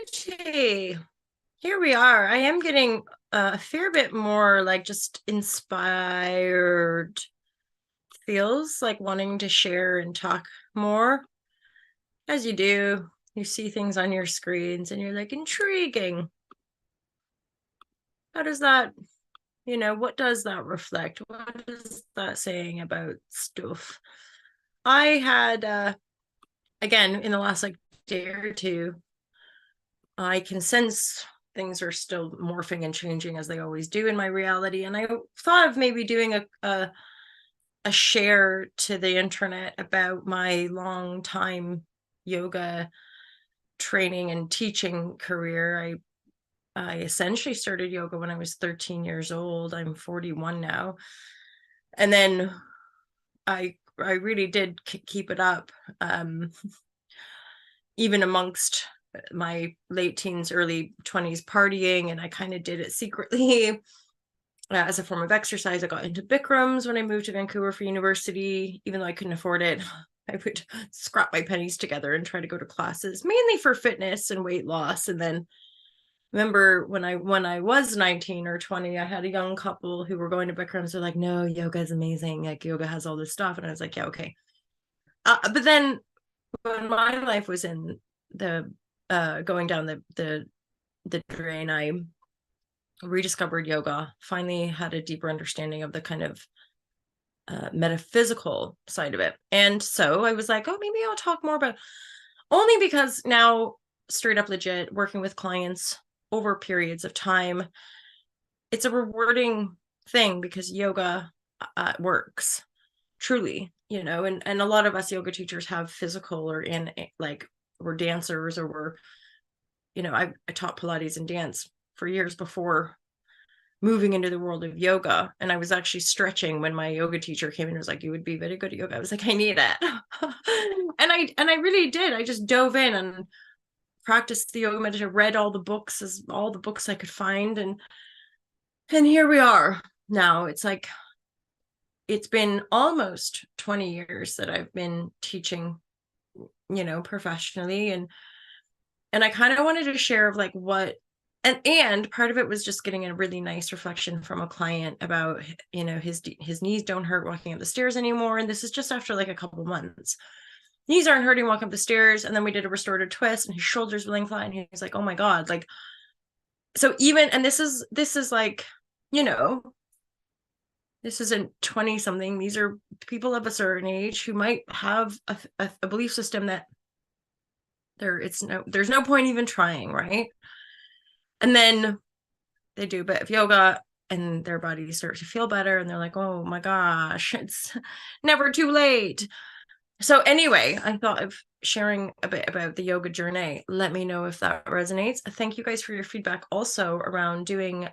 Okay, here we are. I am getting a fair bit more like just inspired, feels like wanting to share and talk more. As you do, you see things on your screens and you're like, intriguing. How does that, what does that reflect? What is that saying about stuff? I had, again, in the last like day or two, I can sense things are still morphing and changing as they always do in my reality. And I thought of maybe doing a share to the internet about my long time yoga training and teaching career. I essentially started yoga when I was 13 years old. I'm 41 now. And then I really did keep it up, even amongst my late teens, early 20s partying, and I kind of did it secretly as a form of exercise. I got into Bikrams when I moved to Vancouver for university, even though I couldn't afford it. I would scrap my pennies together and try to go to classes, mainly for fitness and weight loss. And then remember when I was 19 or 20, I had a young couple who were going to Bikrams. They're like, no, yoga is amazing. Like yoga has all this stuff. And I was like, yeah, okay. But then when my life was in the going down the drain, I rediscovered yoga, finally had a deeper understanding of the kind of metaphysical side of it. And so I was like, oh, maybe I'll talk more about, only because now, straight up legit, working with clients over periods of time, it's a rewarding thing because yoga works truly, and a lot of us yoga teachers have physical or in like we're dancers or I taught Pilates and dance for years before moving into the world of yoga. And I was actually stretching when my yoga teacher came in and was like, you would be very good at yoga. I was like, I need it. and I really did. I just dove in and practiced the yoga meditation, read all the books I could find. And here we are now. It's like, it's been almost 20 years that I've been teaching, professionally. And I kind of wanted to share of like what, and part of it was just getting a really nice reflection from a client about, his knees don't hurt walking up the stairs anymore. And this is just after like a couple months. Knees aren't hurting walking up the stairs. And then we did a restorative twist and his shoulders were laying flat. And he's like, oh my God. Like, so even, and this is like, this isn't 20 something. These are people of a certain age who might have a belief system that there's no point even trying, right? And then they do a bit of yoga and their bodies start to feel better and they're like, oh my gosh, it's never too late. So anyway, I thought of sharing a bit about the yoga journey. Let me know if that resonates. Thank you guys for your feedback also around doing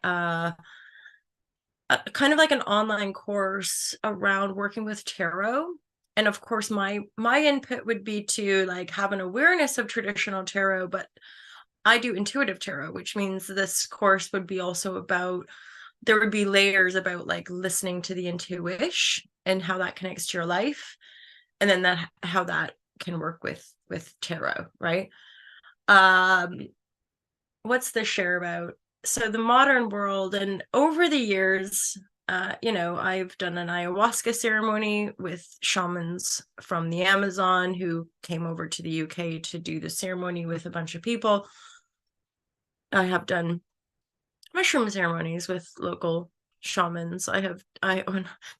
kind of like an online course around working with tarot. And of course, my input would be to like have an awareness of traditional tarot, but I do intuitive tarot, which means this course would be also about, there would be layers about like listening to the intuition and how that connects to your life, and then how that can work with tarot, right? What's the share about? So the modern world, and over the years, I've done an ayahuasca ceremony with shamans from the Amazon who came over to the UK to do the ceremony with a bunch of people. I have done mushroom ceremonies with local shamans. They're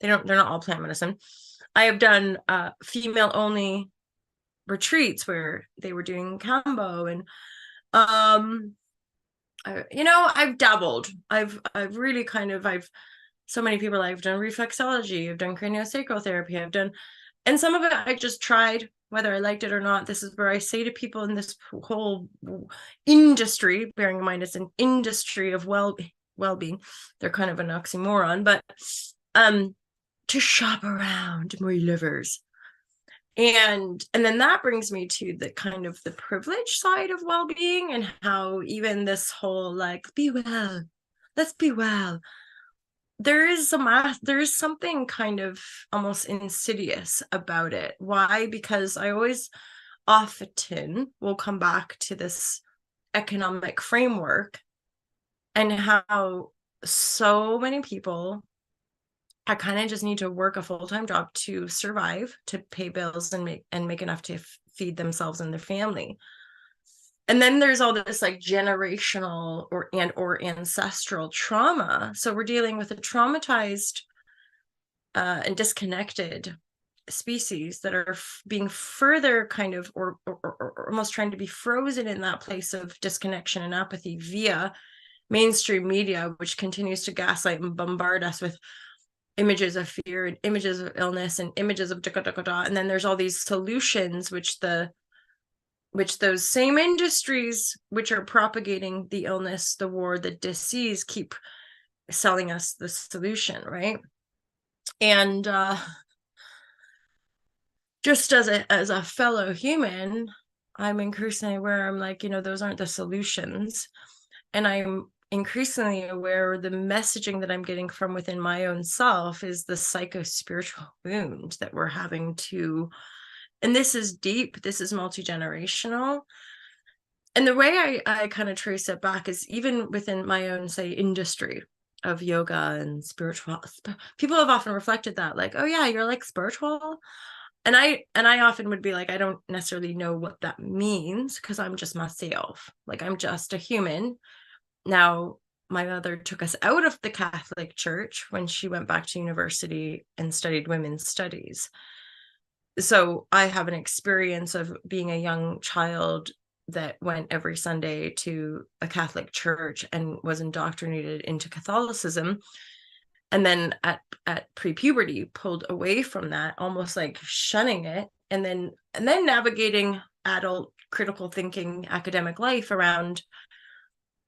not all plant medicine. I have done female only retreats where they were doing kambo, and I've dabbled. I've really I've so many people, I've done reflexology, I've done craniosacral therapy, I've done, and some of it I just tried whether I liked it or not. This is where I say to people in this whole industry, bearing in mind it's an industry of well-being, they're kind of an oxymoron, but to shop around, my livers. And then that brings me to the kind of the privilege side of well-being, and how even this whole like be well, let's be well, there is something kind of almost insidious about it. Why? Because I always often will come back to this economic framework, and how so many people, I kind of just need to work a full-time job to survive, to pay bills and make enough to feed themselves and their family. And then there's all this like generational or ancestral trauma. So we're dealing with a traumatized and disconnected species that are being further kind of or almost trying to be frozen in that place of disconnection and apathy via mainstream media, which continues to gaslight and bombard us with images of fear and images of illness and images of and then there's all these solutions which those same industries which are propagating the illness, the war, the disease keep selling us the solution, right? And just as a fellow human, I'm increasingly aware, I'm like, those aren't the solutions. And I'm increasingly aware the messaging that I'm getting from within my own self is the psycho-spiritual wound that we're having to, and this is deep, this is multi-generational. And the way I kind of trace it back is even within my own, say, industry of yoga and spiritual, people have often reflected that, like, oh yeah, you're like spiritual. And I often would be like, I don't necessarily know what that means because I'm just myself. Like, I'm just a human. Now, my mother took us out of the Catholic Church when she went back to university and studied women's studies. So I have an experience of being a young child that went every Sunday to a Catholic church and was indoctrinated into Catholicism. And then at pre-puberty pulled away from that, almost like shunning it, and then navigating adult critical thinking academic life around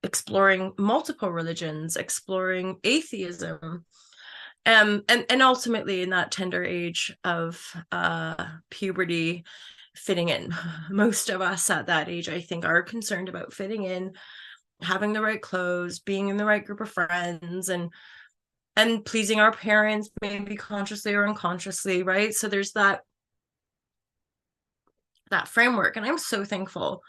exploring multiple religions, exploring atheism, and ultimately in that tender age of puberty, fitting in. Most of us at that age, I think, are concerned about fitting in, having the right clothes, being in the right group of friends, and pleasing our parents, maybe consciously or unconsciously, right? So there's that framework, and I'm so thankful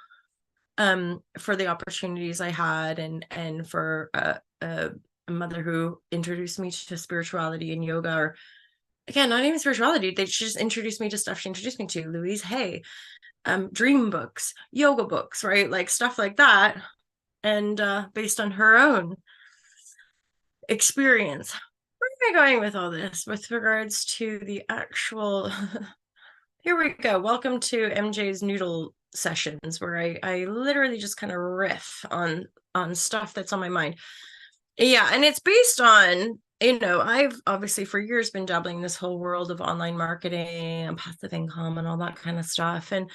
for the opportunities I had, and for a mother who introduced me to spirituality and yoga, or again, not even spirituality, she just introduced me to stuff she introduced me to, Louise Hay, dream books, yoga books, right? Like stuff like that. And based on her own experience. Where am I going with all this with regards to the actual here we go. Welcome to MJ's noodle sessions, where I literally just kind of riff on stuff that's on my mind. Yeah, and it's based on, I've obviously for years been dabbling in this whole world of online marketing and passive income and all that kind of stuff. And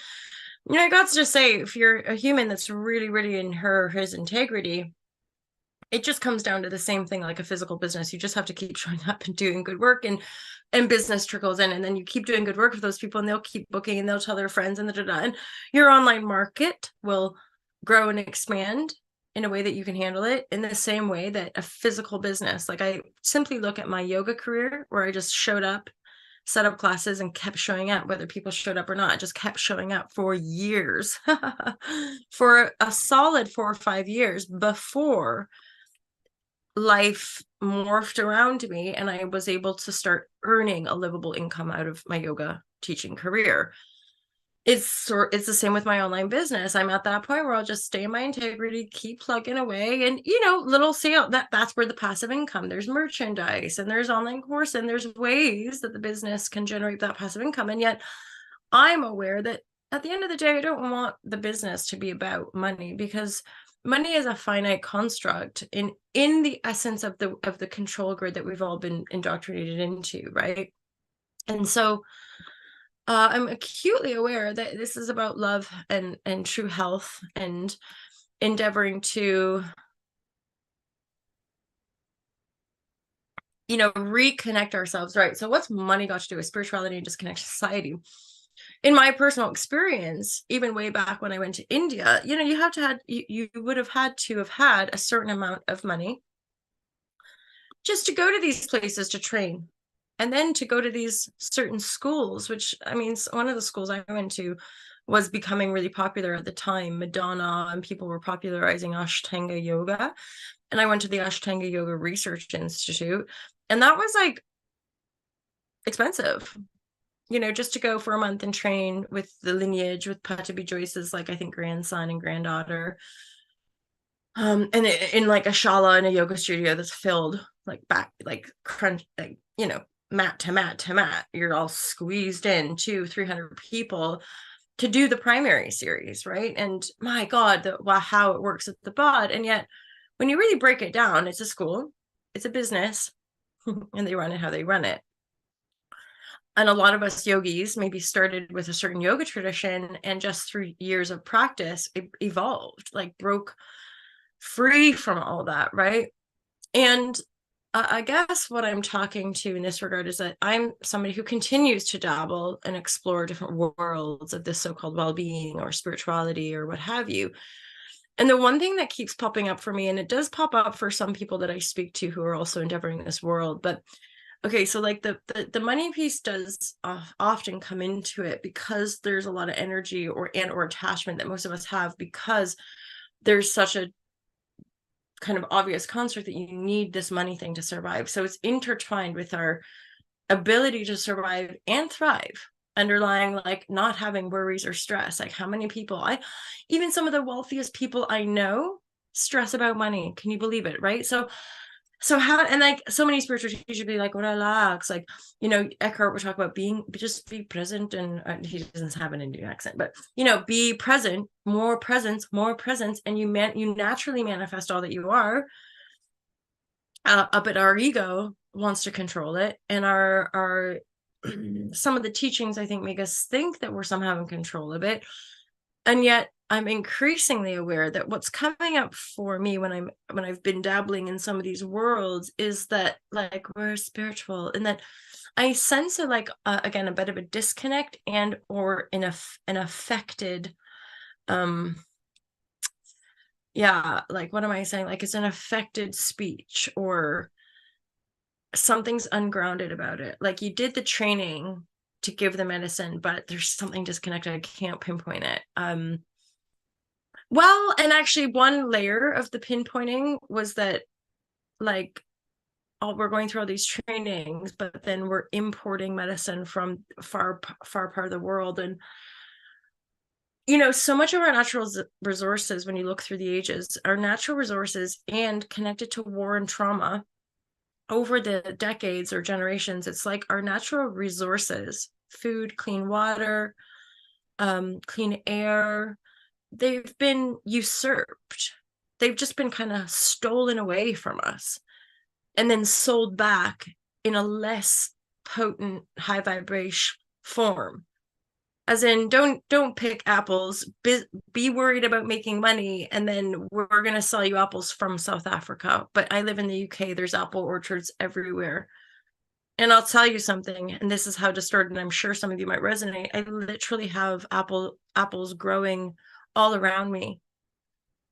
I got to just say, if you're a human that's really, really in his integrity, it just comes down to the same thing like a physical business. You just have to keep showing up and doing good work, and business trickles in, and then you keep doing good work with those people, and they'll keep booking, and they'll tell their friends, and and your online market will grow and expand in a way that you can handle it in the same way that a physical business. Like, I simply look at my yoga career, where I just showed up, set up classes, and kept showing up, whether people showed up or not. I just kept showing up for years, for a solid 4 or 5 years before life morphed around me and I was able to start earning a livable income out of my yoga teaching career. It's the same with my online business. I'm at that point where I'll just stay in my integrity, keep plugging away, and little sale, that's where the passive income, there's merchandise and there's online course and there's ways that the business can generate that passive income. And yet I'm aware that at the end of the day, I don't want the business to be about money, because money is a finite construct in the essence of the control grid that we've all been indoctrinated into, right? And so I'm acutely aware that this is about love and true health, and endeavoring to reconnect ourselves, right? So what's money got to do with spirituality and disconnect society? In my personal experience, even way back when I went to India, you would have had to have had a certain amount of money just to go to these places to train, and then to go to these certain schools, which, I mean, one of the schools I went to was becoming really popular at the time. Madonna and people were popularizing Ashtanga yoga. And I went to the Ashtanga Yoga Research Institute, and that was like expensive, just to go for a month and train with the lineage, with Patabi Joyce's, like, I think grandson and granddaughter. And in like a shala in a yoga studio that's filled like back, like crunch, like, mat to mat to mat. You're all squeezed in 200-300 people to do the primary series, right? And my God, how it works at the bod. And yet, when you really break it down, it's a school, it's a business, and they run it how they run it. And a lot of us yogis maybe started with a certain yoga tradition, and just through years of practice, it evolved, like broke free from all that, right? And I guess what I'm talking to in this regard is that I'm somebody who continues to dabble and explore different worlds of this so-called well-being or spirituality or what have you. And the one thing that keeps popping up for me, and it does pop up for some people that I speak to who are also endeavoring this world, but okay, so like the money piece does often come into it because there's a lot of energy or attachment that most of us have, because there's such a kind of obvious construct that you need this money thing to survive. So it's intertwined with our ability to survive and thrive, underlying like not having worries or stress. Like how many people, even some of the wealthiest people I know stress about money. Can you believe it? Right. So how, and like so many spiritual teachers be like, relax, like, Eckhart would talk about just be present. And he doesn't have an Indian accent, but, be present, more presence. And you naturally manifest all that you are. But our ego wants to control it. And our some of the teachings, I think, make us think that we're somehow in control of it. And yet I'm increasingly aware that what's coming up for me when I've been dabbling in some of these worlds is that like we're spiritual, and that I sense again, a bit of a disconnect and or an affected like, what am I saying? Like it's an affected speech, or something's ungrounded about it. Like you did the training to give the medicine, but there's something disconnected. I can't pinpoint it. Well, and actually one layer of the pinpointing was that like we're going through all these trainings, but then we're importing medicine from far part of the world. And so much of our natural resources, when you look through the ages, are natural resources and connected to war and trauma over the decades or generations. It's like our natural resources, food, clean water, clean air, they've been usurped. They've just been kind of stolen away from us and then sold back in a less potent, high vibration form. As in, don't pick apples, be worried about making money, and then we're going to sell you apples from South Africa. But I live in the UK, there's apple orchards everywhere. And I'll tell you something, and this is how distorted, and I'm sure some of you might resonate. I literally have apples growing all around me.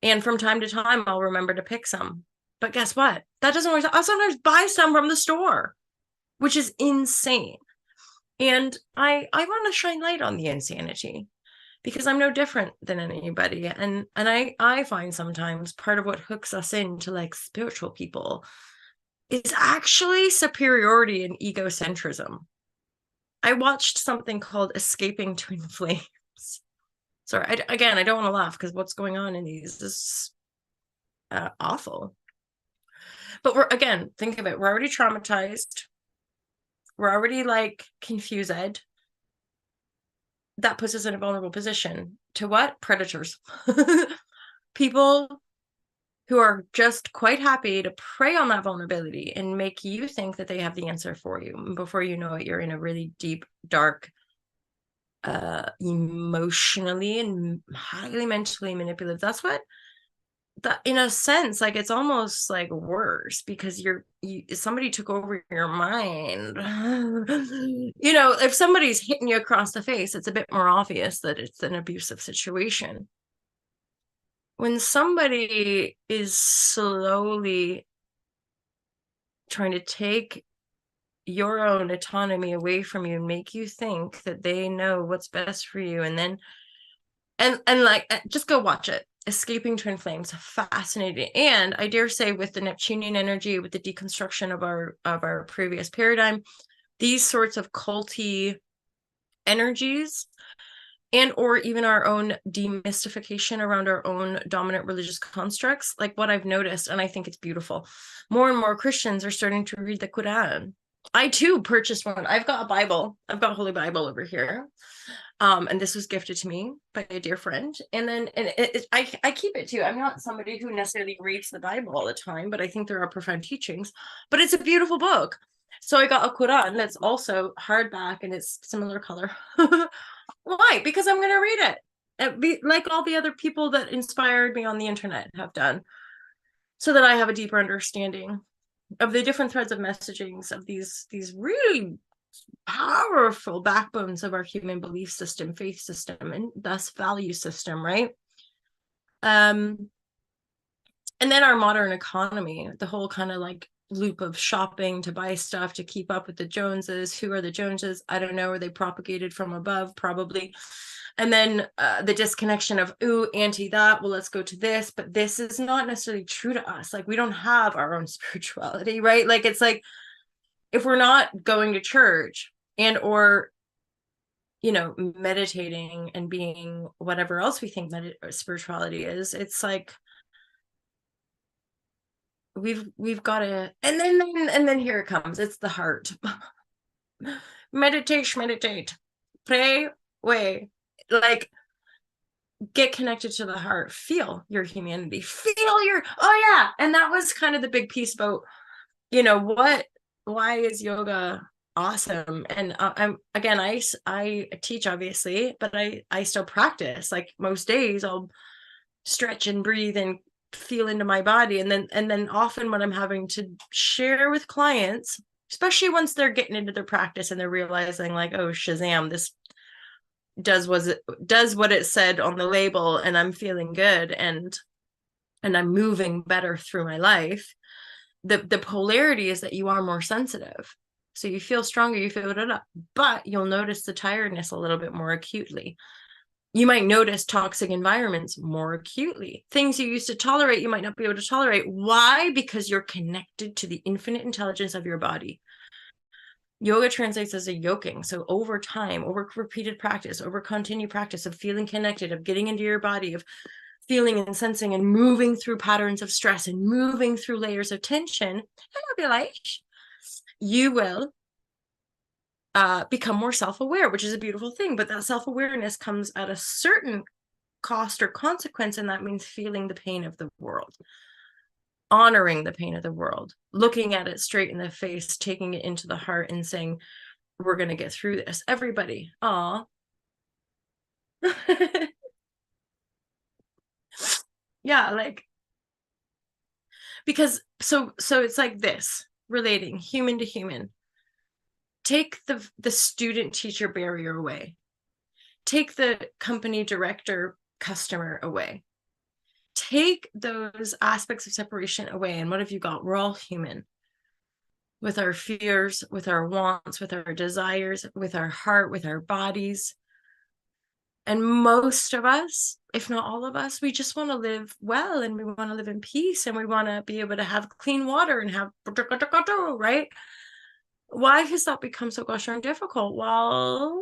And from time to time, I'll remember to pick some. But guess what? That doesn't always, I'll sometimes buy some from the store, which is insane. And I want to shine light on the insanity, because I'm no different than anybody. And I find sometimes part of what hooks us into like spiritual people is actually superiority and egocentrism. I watched something called Escaping Twin Flames. Sorry, I don't want to laugh because what's going on in these is awful. But think of it. We're already traumatized. We're already like confused. That puts us in a vulnerable position to what? Predators. People who are just quite happy to prey on that vulnerability and make you think that they have the answer for you. And before you know it, you're in a really deep, dark, emotionally and highly mentally manipulative. That's what that, in a sense, like it's almost like worse, because somebody took over your mind. If somebody's hitting you across the face, it's a bit more obvious that it's an abusive situation. When somebody is slowly trying to take your own autonomy away from you and make you think that they know what's best for you, and then And like, just go watch it. Escaping Twin Flames, fascinating. And I dare say, with the Neptunian energy, with the deconstruction of our previous paradigm, these sorts of culty energies, and or even our own demystification around our own dominant religious constructs, like what I've noticed, and I think it's beautiful, more and more Christians are starting to read the Quran. I too purchased one. I've got a Bible. I've got a Holy Bible over here. And this was gifted to me by a dear friend. And then I keep it too. I'm not somebody who necessarily reads the Bible all the time, but I think there are profound teachings. But it's a beautiful book. So I got a Quran that's also hardback and it's similar color. Why? Because I'm going to read it. Like all the other people that inspired me on the internet have done, so that I have a deeper understanding of the different threads of messagings of these really powerful backbones of our human belief system, faith system, and thus value system, right? And then our modern economy, the whole kind of like loop of shopping to buy stuff to keep up with the Joneses. Who are the Joneses? I don't know. Are they propagated from above? Probably. And then the disconnection of, ooh, anti that, well, let's go to this, but this is not necessarily true to us. Like, we don't have our own spirituality, right? Like, it's like, if we're not going to church and or, you know, meditating and being whatever else we think spirituality is, it's like, we've got to, and then here it comes. It's the heart. Meditate, pray, way, like, get connected to the heart, feel your humanity, feel your, oh yeah. And that was kind of the big piece about, you know, why is yoga awesome? And I teach, obviously, but I still practice. Like, most days I'll stretch and breathe and feel into my body. And then often when I'm having to share with clients, especially once they're getting into their practice and they're realizing, like, oh, Shazam, this does what it said on the label, and I'm feeling good, and I'm moving better through my life. The polarity is that you are more sensitive. So you feel stronger, you feel it up, but you'll notice the tiredness a little bit more acutely. You might notice toxic environments more acutely. Things you used to tolerate, you might not be able to tolerate. Why? Because you're connected to the infinite intelligence of your body. Yoga translates as a yoking. So over time, over repeated practice, over continued practice of feeling connected, of getting into your body, of feeling and sensing and moving through patterns of stress and moving through layers of tension, you will become more self-aware, which is a beautiful thing. But that self-awareness comes at a certain cost or consequence, and that means feeling the pain of the world, honoring the pain of the world, looking at it straight in the face, taking it into the heart, and saying, we're going to get through this. Everybody. Aw. Yeah, like, because so it's like this, relating human to human. Take the student teacher barrier away. Take the company director customer away. Take those aspects of separation away, and what have you got? We're all human, with our fears, with our wants, with our desires, with our heart, with our bodies. And most of us, if not all of us, we just want to live well, and we want to live in peace, and we want to be able to have clean water and have, right? Why has that become so gosh darn difficult? Well,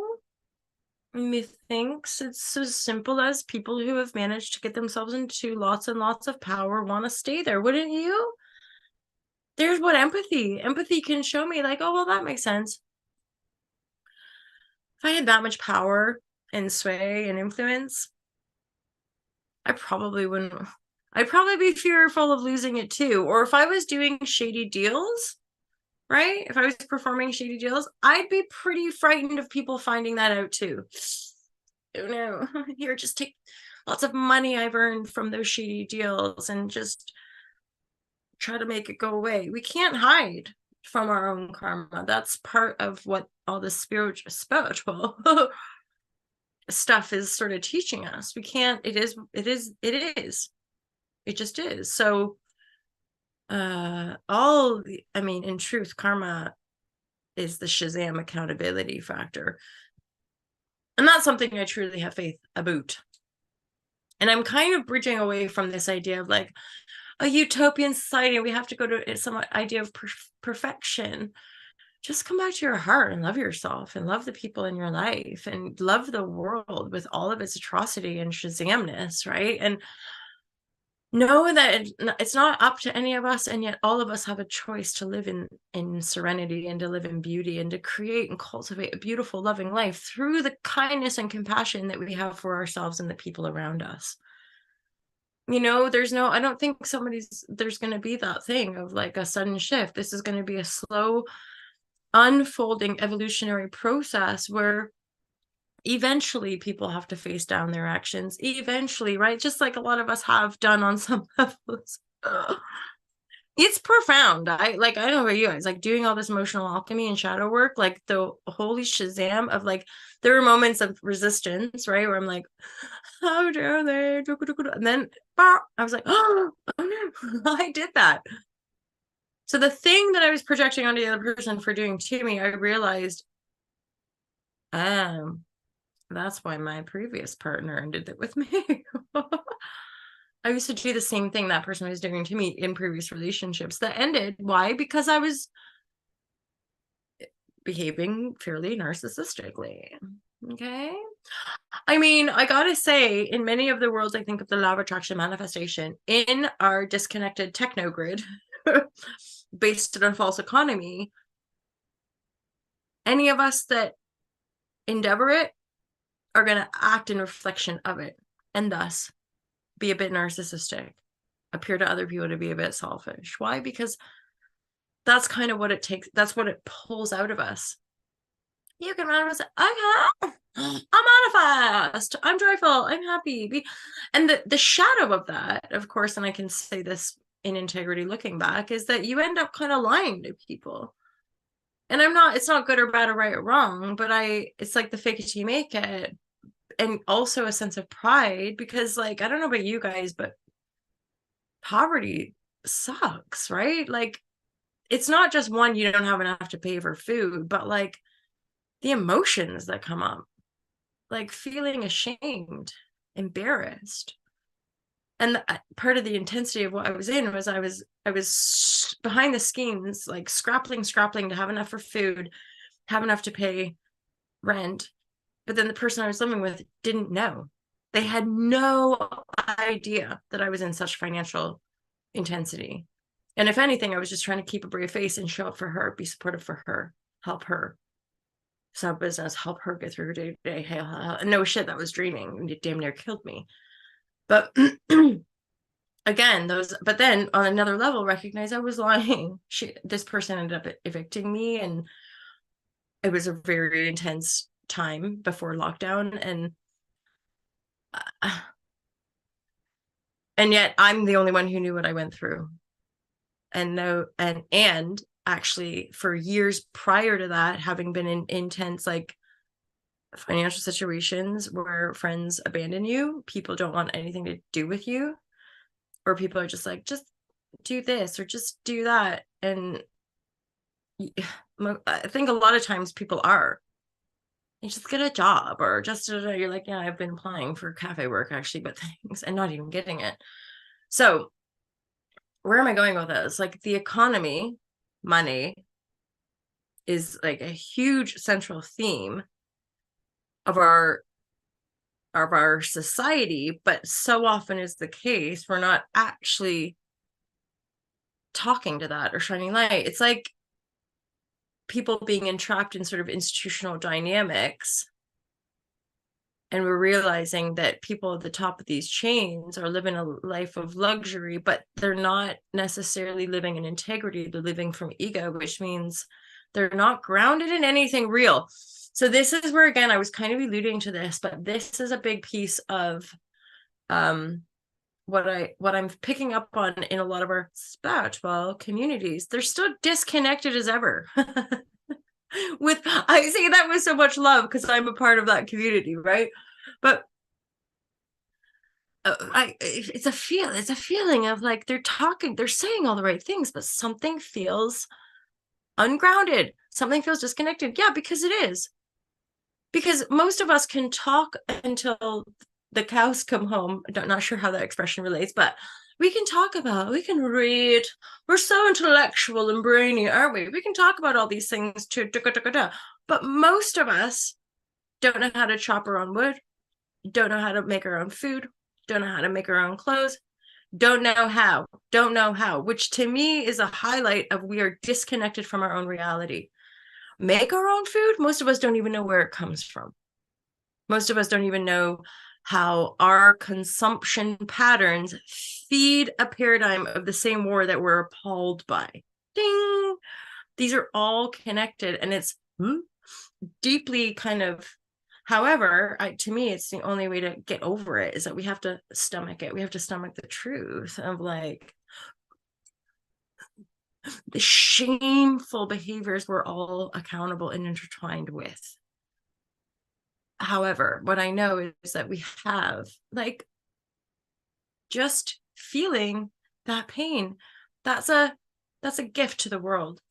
methinks it's as simple as people who have managed to get themselves into lots and lots of power want to stay there. Wouldn't you? There's what empathy can show me, like, oh, well, that makes sense. If I had that much power and sway and influence, I probably wouldn't. I'd probably be fearful of losing it too. Or if I was doing shady deals, right? If I was performing shady deals, I'd be pretty frightened of people finding that out too. Oh no, here, just take lots of money I've earned from those shady deals and just try to make it go away. We can't hide from our own karma. That's part of what all this spiritual stuff is sort of teaching us. We can't, it just is. So in truth, karma is the Shazam accountability factor. And that's something I truly have faith about. And I'm kind of bridging away from this idea of like a utopian society, and we have to go to some idea of perfection. Just come back to your heart and love yourself and love the people in your life and love the world with all of its atrocity and Shazamness, right? And know that it's not up to any of us, and yet all of us have a choice to live in serenity and to live in beauty and to create and cultivate a beautiful, loving life through the kindness and compassion that we have for ourselves and the people around us. You know, I don't think there's going to be that thing of like a sudden shift. This is going to be a slow unfolding evolutionary process where eventually people have to face down their actions, eventually, right? Just like a lot of us have done on some levels. It's profound. I don't know about you guys, like doing all this emotional alchemy and shadow work, like the holy Shazam of like, there were moments of resistance, right? Where I'm like, how dare they? And then I was like, oh no, I did that. So the thing that I was projecting onto the other person for doing to me, I realized, that's why my previous partner ended it with me. I used to do the same thing that person was doing to me in previous relationships that ended. Why? Because I was behaving fairly narcissistically. Okay. I mean, I gotta say, in many of the worlds, I think of the law of attraction manifestation in our disconnected techno grid based on false economy, any of us that endeavor it are going to act in reflection of it, and thus be a bit narcissistic, appear to other people to be a bit selfish. Why? Because that's kind of what it takes. That's what it pulls out of us. You can manifest, okay, I'm manifest, I'm joyful, I'm happy. And the shadow of that, of course, and I can say this in integrity looking back, is that you end up kind of lying to people. And it's not good or bad or right or wrong, but it's like the fake it till you make it. And also a sense of pride, because like, I don't know about you guys, but poverty sucks, right? Like, it's not just one, you don't have enough to pay for food, but like the emotions that come up, like feeling ashamed, embarrassed. And part of the intensity of what I was in was I was behind the scenes, like scrapping to have enough for food, have enough to pay rent. But then the person I was living with didn't know. They had no idea that I was in such financial intensity. And if anything, I was just trying to keep a brave face and show up for her, be supportive for her, help her sub business, help her get through her day to day. Hey, no shit, that was draining. It damn near killed me. But again, but then on another level, recognize I was lying. This person ended up evicting me, and it was a very intense time before lockdown, and yet I'm the only one who knew what I went through. And actually for years prior to that, having been in intense like financial situations where friends abandon you, people don't want anything to do with you, or people are just like, just do this or just do that. And I think a lot of times people are, you just get a job, or just you're like, yeah, I've been applying for cafe work actually, but thanks, and not even getting it. So where am I going with this? Like the economy, money is like a huge central theme of our society, but so often is the case, we're not actually talking to that or shining light. It's like people being entrapped in sort of institutional dynamics, and we're realizing that people at the top of these chains are living a life of luxury, but they're not necessarily living in integrity. They're living from ego, which means they're not grounded in anything real. So this is where, again, I was kind of alluding to this, but this is a big piece of what I'm picking up on in a lot of our spiritual communities. They're still disconnected as ever. I say that with so much love because I'm a part of that community, right? But it's a feeling of like they're saying all the right things, but something feels ungrounded, something feels disconnected. Yeah, because it is. Because most of us can talk until the cows come home. I'm not sure how that expression relates, but we can talk about, we can read. We're so intellectual and brainy, aren't we? We can talk about all these things too. But most of us don't know how to chop our own wood, don't know how to make our own food, don't know how to make our own clothes, don't know how, which to me is a highlight of we are disconnected from our own reality. Make our own food. Most of us don't even know where it comes from. Most of us don't even know how our consumption patterns feed a paradigm of the same war that we're appalled by. Ding! These are all connected, and it's deeply kind of, however, to me, it's the only way to get over it is that we have to stomach it. We have to stomach the truth of like the shameful behaviors we're all accountable and intertwined with. However, what I know is that we have like just feeling that pain. That's a gift to the world.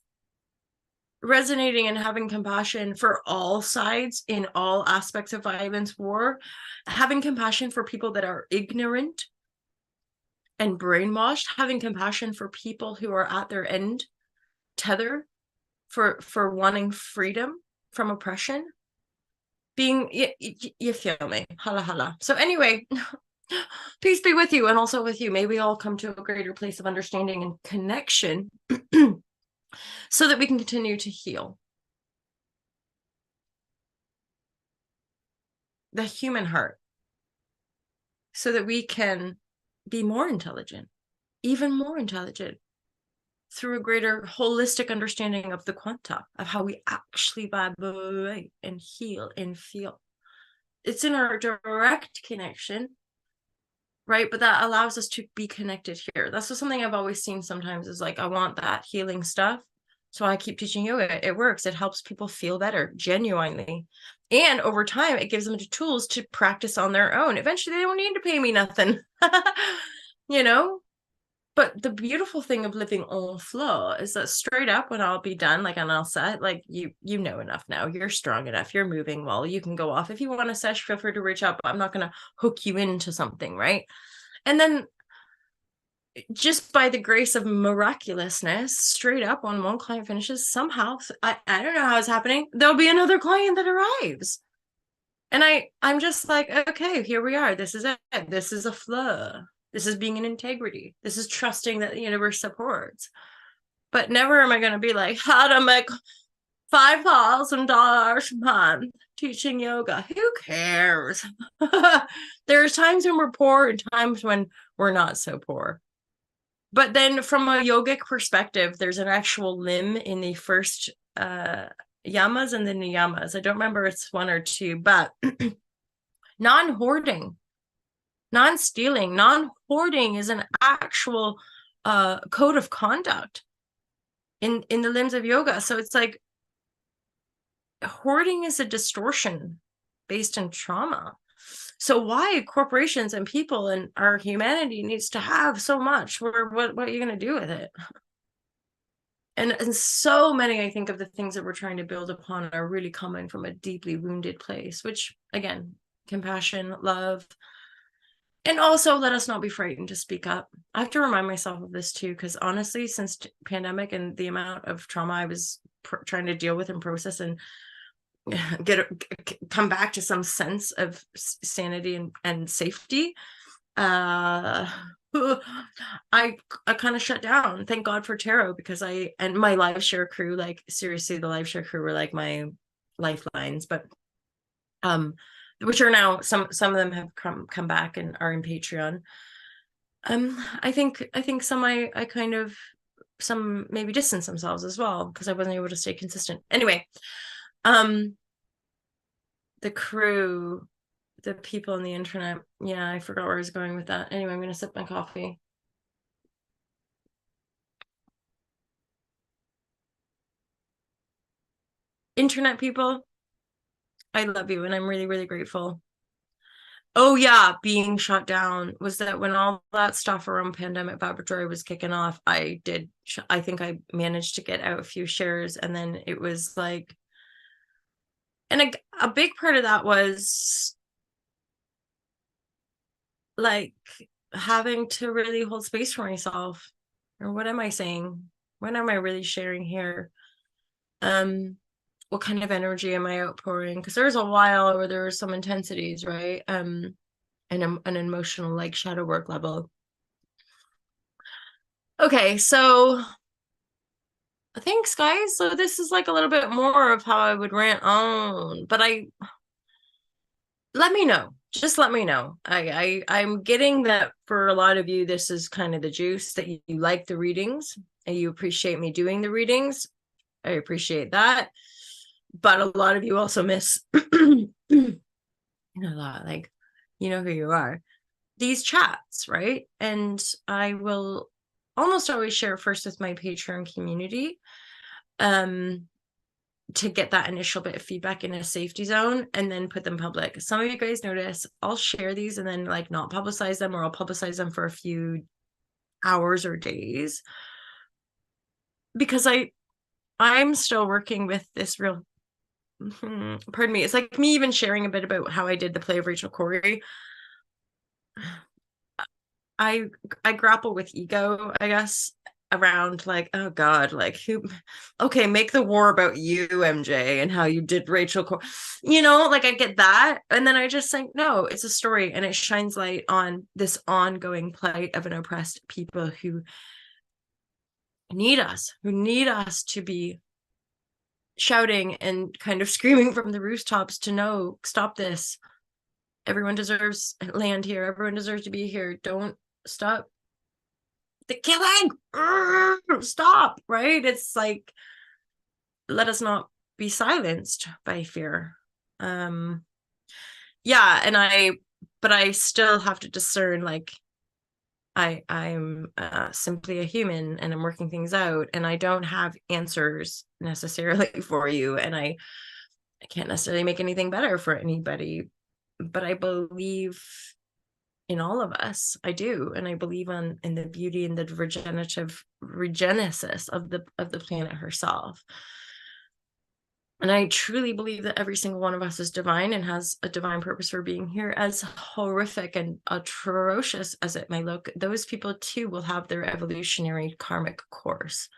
Resonating and having compassion for all sides in all aspects of violence, war, having compassion for people that are ignorant and brainwashed, having compassion for people who are at their end tether for wanting freedom from oppression. Being, you feel me? Hala hala. So anyway, peace be with you and also with you. May we all come to a greater place of understanding and connection so that we can continue to heal. The human heart, so that we can be more intelligent, even more intelligent, through a greater holistic understanding of the quanta, of how we actually vibrate and heal and feel. It's in our direct connection, right? But that allows us to be connected here. That's just something I've always seen sometimes is like, I want that healing stuff. So I keep teaching yoga. It works. It helps people feel better, genuinely. And over time, it gives them the tools to practice on their own. Eventually, they don't need to pay me nothing, you know? But the beautiful thing of living en flow is that straight up when I'll be done, like, and I'll set, like, you know enough now. You're strong enough. You're moving well. You can go off. If you want to sesh, feel free to reach out, but I'm not going to hook you into something, right? And then just by the grace of miraculousness, straight up when one client finishes, somehow, I don't know how it's happening, there'll be another client that arrives. And I'm just like, okay, here we are. This is it. This is a flow. This is being in integrity. This is trusting that the universe supports. But never am I going to be like, how to make $5,000 a month teaching yoga. Who cares? There's times when we're poor and times when we're not so poor. But then from a yogic perspective, there's an actual limb in the first yamas and the niyamas. I don't remember it's one or two, but non-hoarding, non-stealing, non-hoarding is an actual code of conduct in the limbs of yoga. So it's like hoarding is a distortion based in trauma. So why corporations and people and our humanity needs to have so much? What are you going to do with it? And so many, I think, of the things that we're trying to build upon are really coming from a deeply wounded place, which, again, compassion, love, and also let us not be frightened to speak up. I have to remind myself of this too, because honestly, since pandemic and the amount of trauma I was trying to deal with and process and come back to some sense of sanity and safety, I kind of shut down. Thank God for tarot, because and my live share crew, like seriously, the live share crew were like my lifelines, but which are now some of them have come back and are in Patreon. I think some I kind of, some maybe distance themselves as well because I wasn't able to stay consistent. Anyway, the crew, the people on the internet. Yeah, I forgot where I was going with that. Anyway, I'm going to sip my coffee. Internet people, I love you and I'm really, really grateful. Oh yeah, being shut down was that when all that stuff around pandemic vibratory was kicking off, I think I managed to get out a few shares, and then it was like, and a big part of that was like having to really hold space for myself. Or what am I saying? What am I really sharing here? What kind of energy am I outpouring? Because there's a while where there were some intensities, right? And an emotional like shadow work level. Okay, so thanks guys. So this is like a little bit more of how I would rant on, but let me know. Just let me know. I'm getting that for a lot of you, this is kind of the juice, that you like the readings and you appreciate me doing the readings. I appreciate that. But a lot of you also miss you know, a lot, like, you know who you are, these chats, right? And I will almost always share first with my Patreon community, to get that initial bit of feedback in a safety zone, and then put them public. Some of you guys notice I'll share these and then like not publicize them, or I'll publicize them for a few hours or days, because I'm still working with this real pardon me, it's like me even sharing a bit about how I did the play of Rachel Corrie. I grapple with ego, I guess, around like, oh God, like who, okay, make the war about you, MJ, and how you did Rachel Corrie. You know, like I get that. And then I just think, no, it's a story, and it shines light on this ongoing plight of an oppressed people who need us to be shouting and kind of screaming from the rooftops to know, stop this. Everyone deserves land here. Everyone deserves to be here. Don't stop the killing. Stop, right? It's like, let us not be silenced by fear. Yeah, and but I still have to discern, like, I'm simply a human, and I'm working things out, and I don't have answers necessarily for you, and I can't necessarily make anything better for anybody, but I believe in all of us. I do, and I believe in the beauty and the regenesis of the planet herself. And I truly believe that every single one of us is divine and has a divine purpose for being here. As horrific and atrocious as it may look, those people too will have their evolutionary karmic course.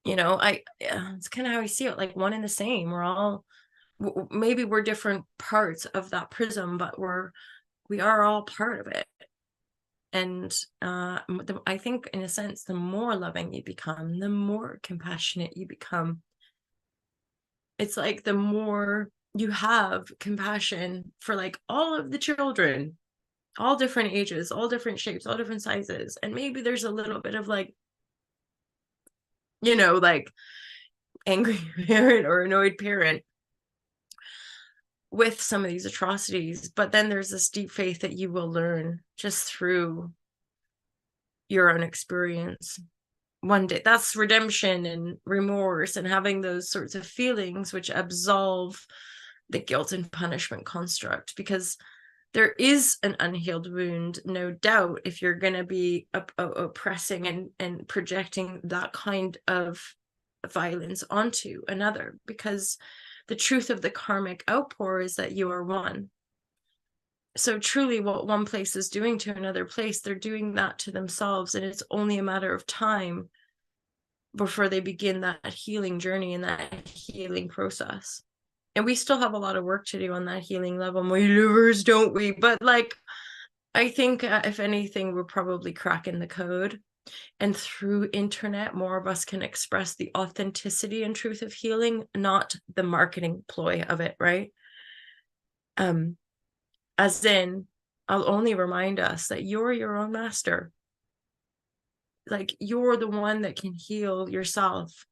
You know, it's kind of how I see it, like one and the same. We're all, maybe we're different parts of that prism, but we are all part of it. And I think, in a sense, the more loving you become, the more compassionate you become. It's like the more you have compassion for like all of the children, all different ages, all different shapes, all different sizes. And maybe there's a little bit of like, you know, like angry parent or annoyed parent with some of these atrocities. But then there's this deep faith that you will learn just through your own experience. One day, that's redemption and remorse, and having those sorts of feelings which absolve the guilt and punishment construct, because there is an unhealed wound, no doubt, if you're going to be oppressing and projecting that kind of violence onto another, because the truth of the karmic outpour is that you are one. So truly, what one place is doing to another place, they're doing that to themselves, and it's only a matter of time before they begin that healing journey and that healing process. And we still have a lot of work to do on that healing level, my lovers, don't we? But like, I think if anything, we're probably cracking the code. And through internet, more of us can express the authenticity and truth of healing, not the marketing ploy of it, right? As in, I'll only remind us that you're your own master. Like, you're the one that can heal yourself.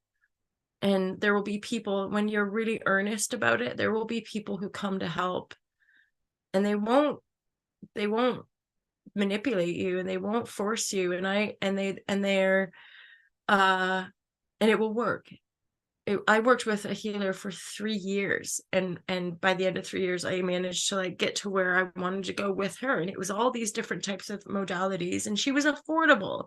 And there will be people, when you're really earnest about it, there will be people who come to help, and they won't manipulate you, and they won't force you, and it will work. I worked with a healer for 3 years, and by the end of 3 years, I managed to like get to where I wanted to go with her. And it was all these different types of modalities, and she was affordable.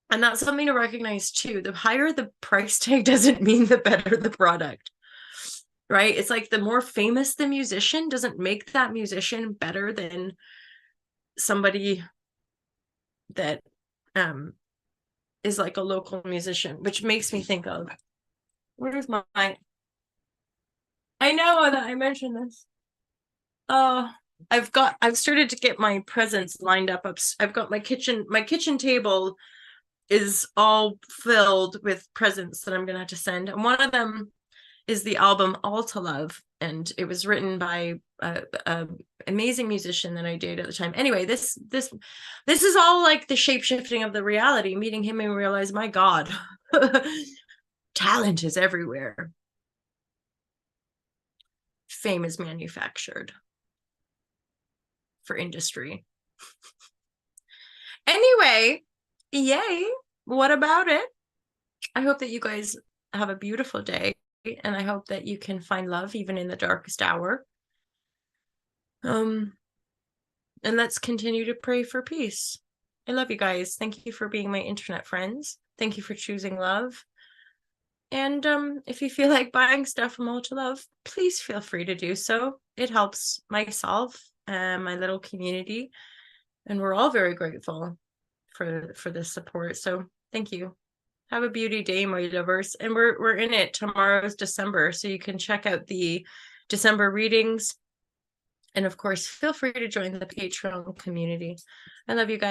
And that's something to recognize too. The higher the price tag doesn't mean the better the product, right? It's like the more famous the musician doesn't make that musician better than somebody that is like a local musician, which makes me think of, where's my, I know that I mentioned this. I've started to get my presents lined up. I've got my kitchen table is all filled with presents that I'm gonna have to send. And one of them is the album All to Love, and it was written by a amazing musician that I dated at the time. Anyway, this is all like the shape-shifting of the reality, meeting him and realize, my God, talent is everywhere. Fame is manufactured for industry. Anyway, yay. What about it? I hope that you guys have a beautiful day, and I hope that you can find love even in the darkest hour. And let's continue to pray for peace. I love you guys. Thank you for being my internet friends. Thank you for choosing love. And if you feel like buying stuff from All to Love, please feel free to do so. It helps myself and my little community, and we're all very grateful for the support. So thank you. Have a beauty day, my lovers. And we're in it. Tomorrow's December, so you can check out the December readings. And of course, feel free to join the Patreon community. I love you guys.